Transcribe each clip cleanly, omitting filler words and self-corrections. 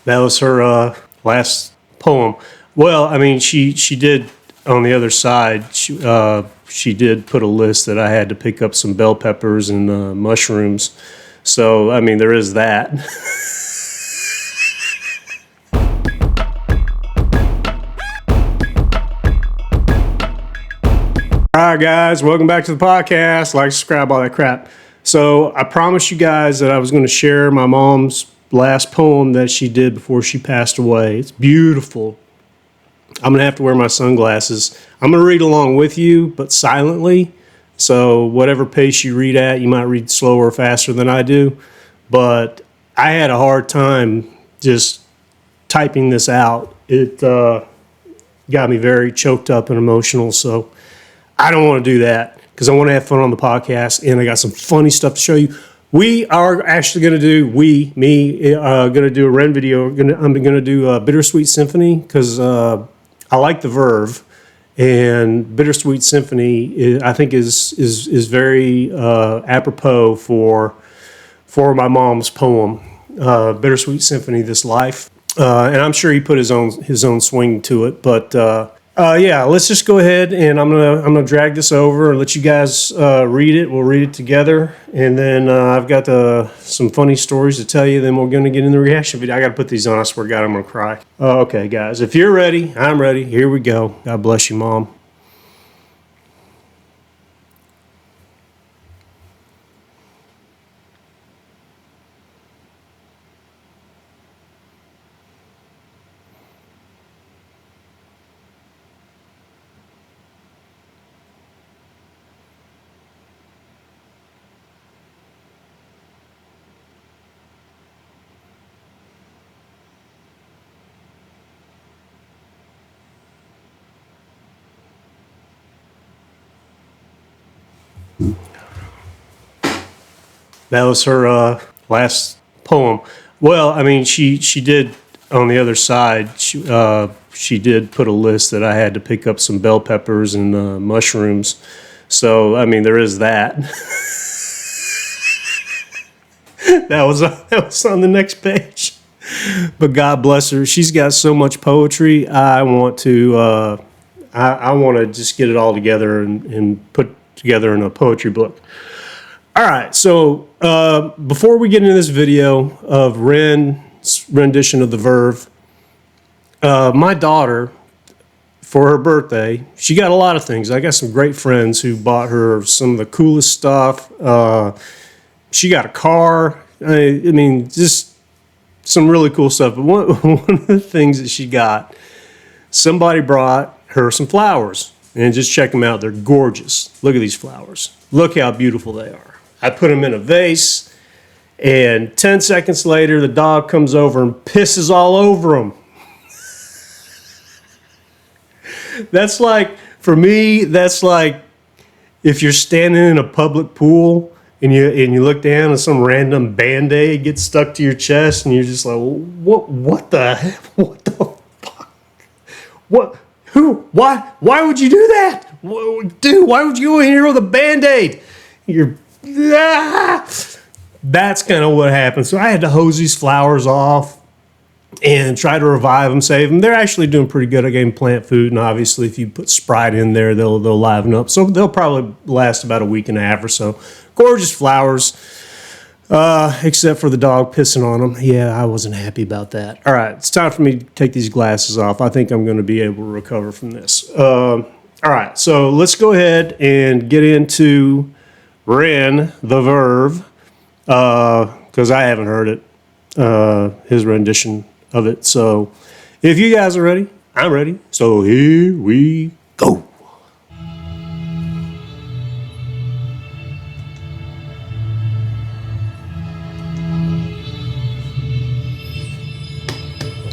That was her last poem. Well, I mean, she did on the other side. She did put a list that I had to pick up some bell peppers and mushrooms. So I mean, there is that. All right, guys, welcome back to the podcast. Like, subscribe, all that crap. So I promised you guys that I was going to share my mom's last poem that she did before she passed away. It's beautiful. I'm going to have to wear my sunglasses. I'm going to read along with you, but silently. So whatever pace you read at, you might read slower or faster than I do. But I had a hard time just typing this out. It got me very choked up and emotional. So I don't want to do that because I want to have fun on the podcast, and I got some funny stuff to show you. We are actually going to do, going to do a REN video. I'm going to do Bitter Sweet Symphony because I like the Verve, and Bitter Sweet Symphony I think is very apropos for my mom's poem, Bitter Sweet Symphony, This Life. And I'm sure he put his own swing to it, but yeah, let's just go ahead and I'm gonna drag this over and let you guys read it. We'll read it together, and then I've got some funny stories to tell you. Then we're gonna get in the reaction video. I gotta put these on. I swear to God, I'm gonna cry. Okay, guys, if you're ready, I'm ready. Here we go. God bless you, Mom. That was her last poem. Well, I mean, she did on the other side. She did put a list that I had to pick up some bell peppers and mushrooms. So I mean, there is that. that was on the next page. But God bless her. She's got so much poetry. I want to just get it all together and put together in a poetry book. All right, so before we get into this video of REN's rendition of the Verve, my daughter, for her birthday, she got a lot of things. I got some great friends who bought her some of the coolest stuff. She got a car. I mean, just some really cool stuff. But one of the things that she got, somebody brought her some flowers. And just check them out. They're gorgeous. Look at these flowers. Look how beautiful they are. I put them in a vase, and 10 seconds later, the dog comes over and pisses all over them. That's like, for me, that's like if you're standing in a public pool and you look down and some random Band-Aid gets stuck to your chest, and you're just like, what the fuck? What? Who? Why would you do that? Dude, why would you go in here with a Band-Aid? That's kind of what happened. So I had to hose these flowers off and try to revive them, save them. They're actually doing pretty good. I gave them plant food, and obviously if you put Sprite in there, they'll liven up. So they'll probably last about a week and a half or so. Gorgeous flowers, except for the dog pissing on them. Yeah, I wasn't happy about that. All right, it's time for me to take these glasses off. I think I'm going to be able to recover from this. All right, so let's go ahead and get into REN, the Verve, because I haven't heard it, his rendition of it. So if you guys are ready, I'm ready. So here we go.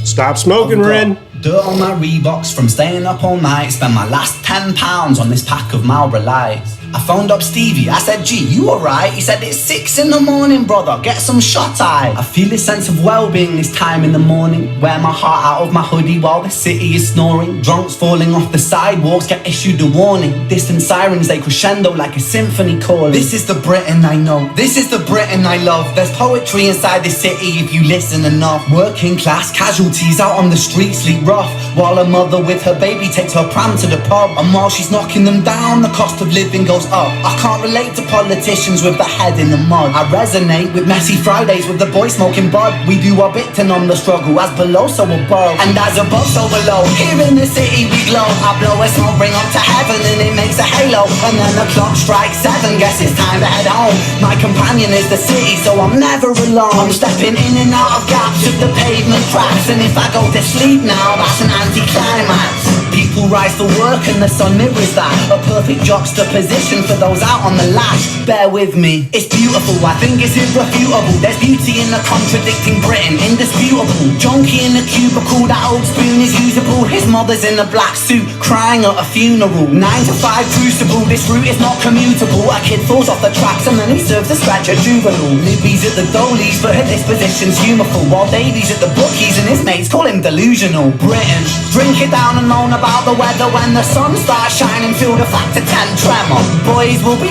Stop smoking, REN. Dirt on my Reeboks from staying up all night. Spend my last £10 on this pack of Marlboro Lights. I phoned up Stevie, I said, G, you alright? He said, it's 6 in the morning, brother, get some shut-eye. I feel a sense of well-being this time in the morning. Wear my heart out of my hoodie while the city is snoring. Drunks falling off the sidewalks get issued a warning. Distant sirens, they crescendo like a symphony calling. This is the Britain I know, this is the Britain I love. There's poetry inside this city if you listen enough. Working class casualties out on the streets sleep rough, while a mother with her baby takes her pram to the pub. And while she's knocking them down, the cost of living goes up. I can't relate to politicians with the head in the mud. I resonate with messy Fridays with the boys smoking bud. We do our bit to numb the struggle, as below so above, and as above so below. Here in the city we glow. I blow a smoke ring up to heaven and it makes a halo. And then the clock strikes 7, guess it's time to head home. My companion is the city, so I'm never alone. I'm stepping in and out of gaps of the pavement cracks, and if I go to sleep now, that's an anticlimax. People rise for work and the sun mirrors that, a perfect juxtaposition for those out on the lash. Bear with me, it's beautiful, I think it's irrefutable. There's beauty in the contradicting Britain, indisputable. Junkie in the cubicle, that old spoon is usable. His mother's in a black suit, crying at a funeral. 9 to 5 crucible, this route is not commutable. A kid falls off the tracks and then he serves a scratch a juvenile. Libby's at the Dolies, but her disposition's humorful, while Davy's at the bookies and his mates call him delusional. Britain, drink it down and moan about the weather when the sun starts shining. Feel the factor 10 tremor. Boys will be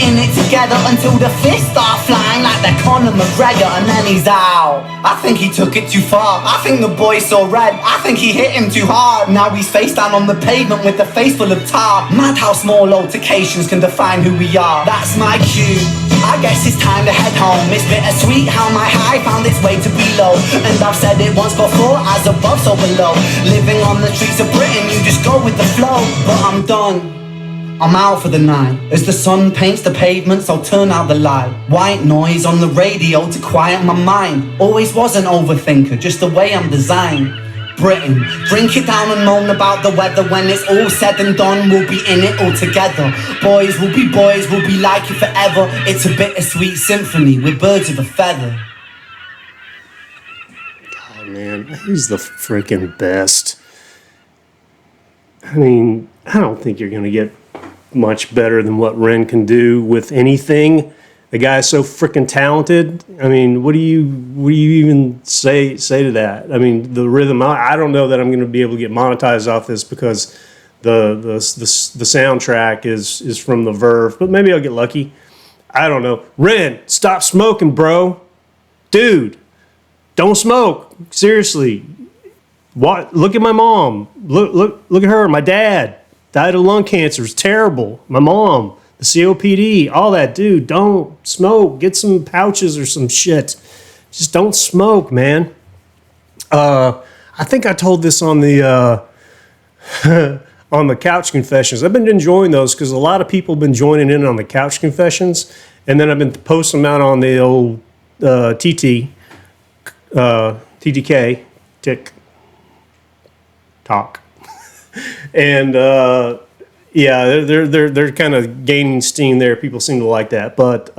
in it together until the fists start flying like they're Conor McGregor, and then he's out. I think he took it too far, I think the boy saw red, I think he hit him too hard. Now he's face down on the pavement with the face full of tar. Mad how small altercations can define who we are. That's my cue, I guess it's time to head home. It's bittersweet how my high found its way to below. And I've said it once before, as above so below. Living on the streets of Britain, you just go with the flow. But I'm done, I'm out for the night. As the sun paints the pavements, I'll turn out the light. White noise on the radio to quiet my mind. Always was an overthinker, just the way I'm designed. Britain, drink it down and moan about the weather. When it's all said and done, we'll be in it all together. Boys, we'll be like you forever. It's a bittersweet symphony with birds of a feather. Oh man, he's the freaking best. I mean, I don't think you're gonna get much better than what REN can do with anything. The guy's so freaking talented. I mean, what do you even say to that? I mean, the rhythm. I don't know that I'm going to be able to get monetized off this because the soundtrack is from the Verve, but maybe I'll get lucky. I don't know. REN, stop smoking, bro. Dude, don't smoke. Seriously. What? Look at my mom. Look at her. My dad died of lung cancer. It's terrible. My mom. The COPD, all that, dude, don't smoke. Get some pouches or some shit. Just don't smoke, man. I think I told this on the on the Couch Confessions. I've been enjoying those because a lot of people have been joining in on the Couch Confessions, and then I've been posting them out on the old TTK, TikTok, and. Yeah, they're kind of gaining steam there. People seem to like that. But,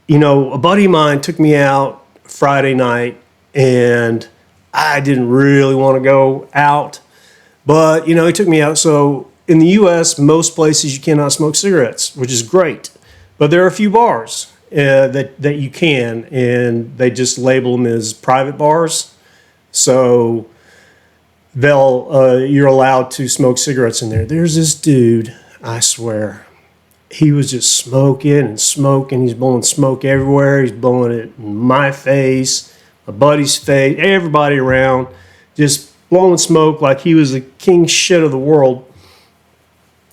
you know, a buddy of mine took me out Friday night, and I didn't really want to go out. But, you know, he took me out. So in the U.S., most places you cannot smoke cigarettes, which is great. But there are a few bars that you can, and they just label them as private bars. So you're allowed to smoke cigarettes in there. There's this dude, I swear, he was just smoking and smoking. He's blowing smoke everywhere. He's blowing it in my face, my buddy's face, everybody around, just blowing smoke like he was the king shit of the world.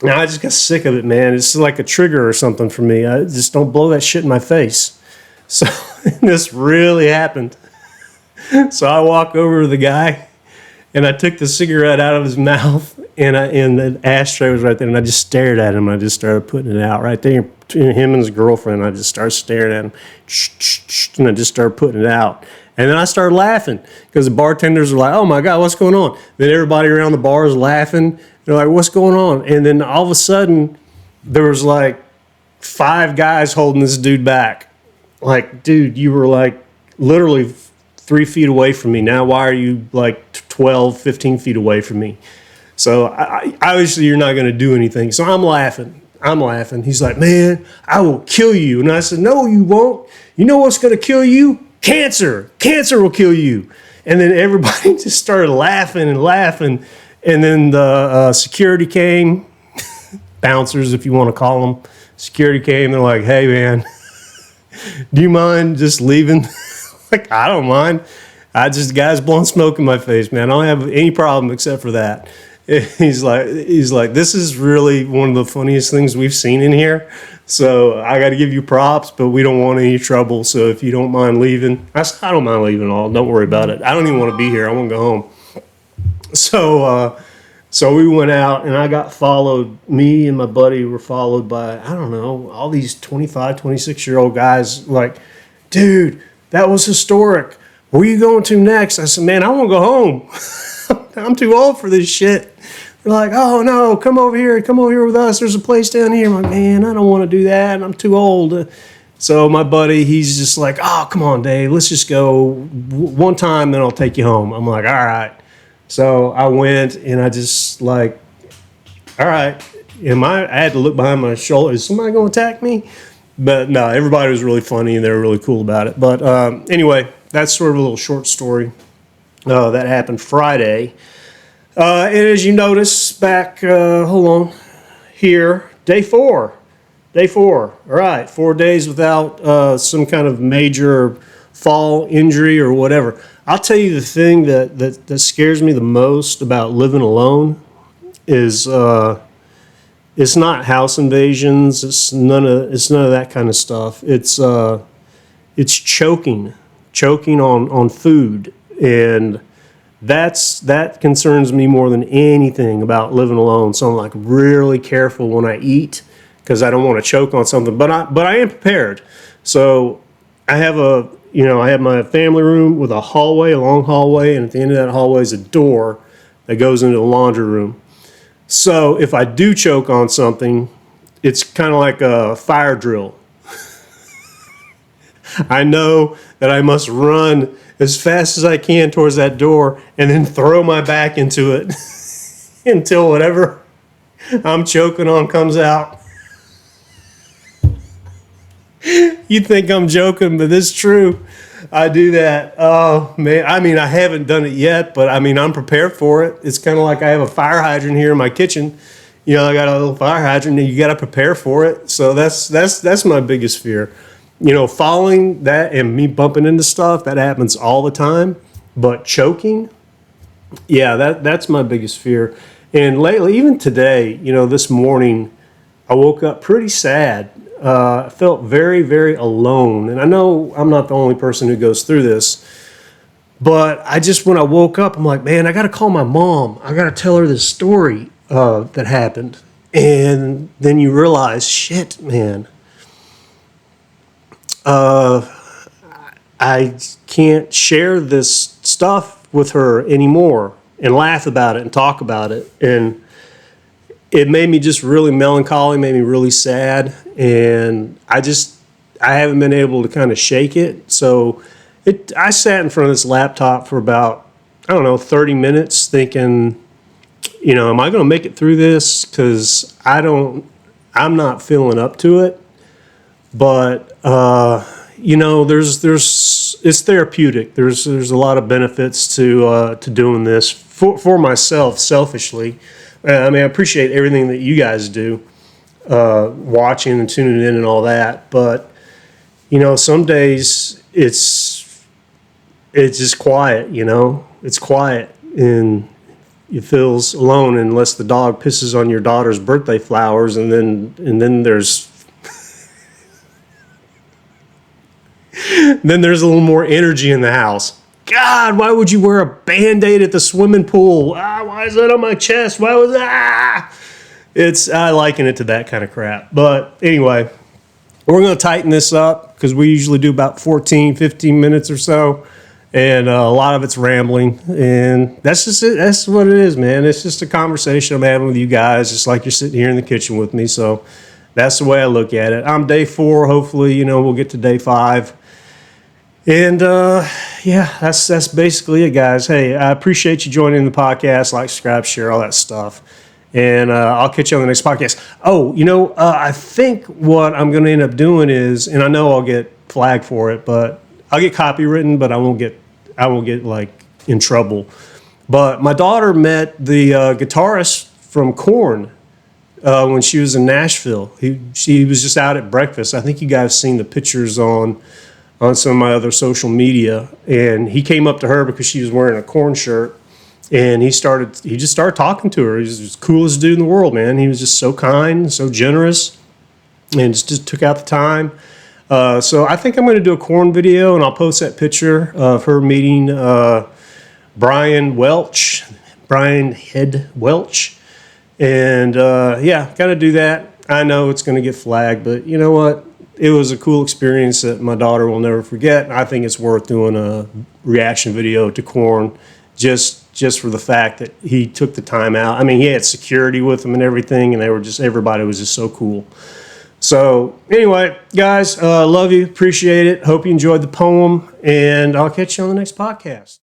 Now I just got sick of it, man. It's like a trigger or something for me. I just don't blow that shit in my face. So this really happened. So I walk over to the guy, and I took the cigarette out of his mouth, and the ashtray was right there, and I just stared at him. I just started putting it out right there between him and his girlfriend. I just started staring at him, and I just started putting it out. And then I started laughing because the bartenders were like, "Oh my God, what's going on?" Then everybody around the bar is laughing. They're like, "What's going on?" And then all of a sudden, there was like 5 guys holding this dude back. Like, dude, you were like literally 3 feet away from me. Now why are you like 12, 15 feet away from me? So obviously you're not going to do anything. So I'm laughing. I'm laughing. He's like, man, I will kill you. And I said, no, you won't. You know what's going to kill you? Cancer. Cancer will kill you. And then everybody just started laughing and laughing. And then the security came, bouncers, if you want to call them. Security came. They're like, hey, man, do you mind just leaving? Like, I don't mind. The guy's blowing smoke in my face, man. I don't have any problem except for that. He's like, this is really one of the funniest things we've seen in here. So I got to give you props, but we don't want any trouble. So if you don't mind leaving, I said, I don't mind leaving at all. Don't worry about it. I don't even want to be here. I want to go home. So we went out, and I got followed. Me and my buddy were followed by, I don't know, all these 25, 26-year-old guys. Like, dude, that was historic. Where are you going to next? I said, man, I want to go home. I'm too old for this shit. They're like, oh, no, come over here with us. There's a place down here. I'm like, man, I don't want to do that. I'm too old. So my buddy, he's just like, oh, come on, Dave. Let's just go one time, then I'll take you home. I'm like, all right. So I went, and I just like, all right. I had to look behind my shoulder. Is somebody going to attack me? But no, everybody was really funny, and they were really cool about it. But anyway, that's sort of a little short story that happened Friday. And as you notice back, hold on, here, day four. All right, 4 days without some kind of major fall injury or whatever. I'll tell you the thing that scares me the most about living alone is it's not house invasions. It's none of that kind of stuff. It's choking on food, and that concerns me more than anything about living alone. So I'm like really careful when I eat because I don't want to choke on something. But I am prepared. So I have my family room with a long hallway, and at the end of that hallway is a door that goes into the laundry room. So if I do choke on something, it's kind of like a fire drill. I know that I must run as fast as I can towards that door and then throw my back into it until whatever I'm choking on comes out. You think I'm joking, but it's true. I do that. Oh, man. I mean, I haven't done it yet, but I mean, I'm prepared for it. It's kind of like I have a fire hydrant here in my kitchen. You know, I got a little fire hydrant, and you got to prepare for it. So that's my biggest fear. You know, falling that and me bumping into stuff, that happens all the time. But choking, yeah, that's my biggest fear. And lately, even today, you know, this morning, I woke up pretty sad. I felt very, very alone. And I know I'm not the only person who goes through this. But when I woke up, I'm like, man, I got to call my mom. I got to tell her this story that happened. And then you realize, shit, man. I can't share this stuff with her anymore and laugh about it and talk about it. And it made me just really melancholy, made me really sad. And I haven't been able to kind of shake it. So I sat in front of this laptop for about, 30 minutes thinking, you know, am I going to make it through this? Because I'm not feeling up to it. But, you know, it's therapeutic. There's a lot of benefits to doing this for myself, selfishly. I mean, I appreciate everything that you guys do, watching and tuning in and all that. But, you know, some days it's just quiet, you know. It's quiet, and it feels alone unless the dog pisses on your daughter's birthday flowers, and then there's then there's a little more energy in the house. God, why would you wear a Band-Aid at the swimming pool? Why is that on my chest? Why was that? I liken it to that kind of crap. But anyway, we're going to tighten this up because we usually do about 14, 15 minutes or so. And a lot of it's rambling. And that's just it. That's what it is, man. It's just a conversation I'm having with you guys, just like you're sitting here in the kitchen with me. So that's the way I look at it. I'm day 4. Hopefully, you know, we'll get to day 5. And, yeah, that's basically it, guys. Hey, I appreciate you joining the podcast. Like, subscribe, share, all that stuff. And I'll catch you on the next podcast. Oh, I think what I'm going to end up doing is, and I know I'll get flagged for it, but I'll get copywritten, but I won't get like in trouble. But my daughter met the guitarist from Korn when she was in Nashville. She was just out at breakfast. I think you guys seen the pictures on some of my other social media. And he came up to her because she was wearing a Korn shirt. And he just started talking to her. He was the coolest dude in the world, man. He was just so kind, so generous, and just took out the time. So I think I'm going to do a Korn video, and I'll post that picture of her meeting Brian Head Welch. And got to do that. I know it's going to get flagged, but you know what? It was a cool experience that my daughter will never forget. I think it's worth doing a reaction video to Korn just for the fact that he took the time out. I mean, he had security with him and everything, and everybody was just so cool. So anyway, guys, love you, appreciate it. Hope you enjoyed the poem, and I'll catch you on the next podcast.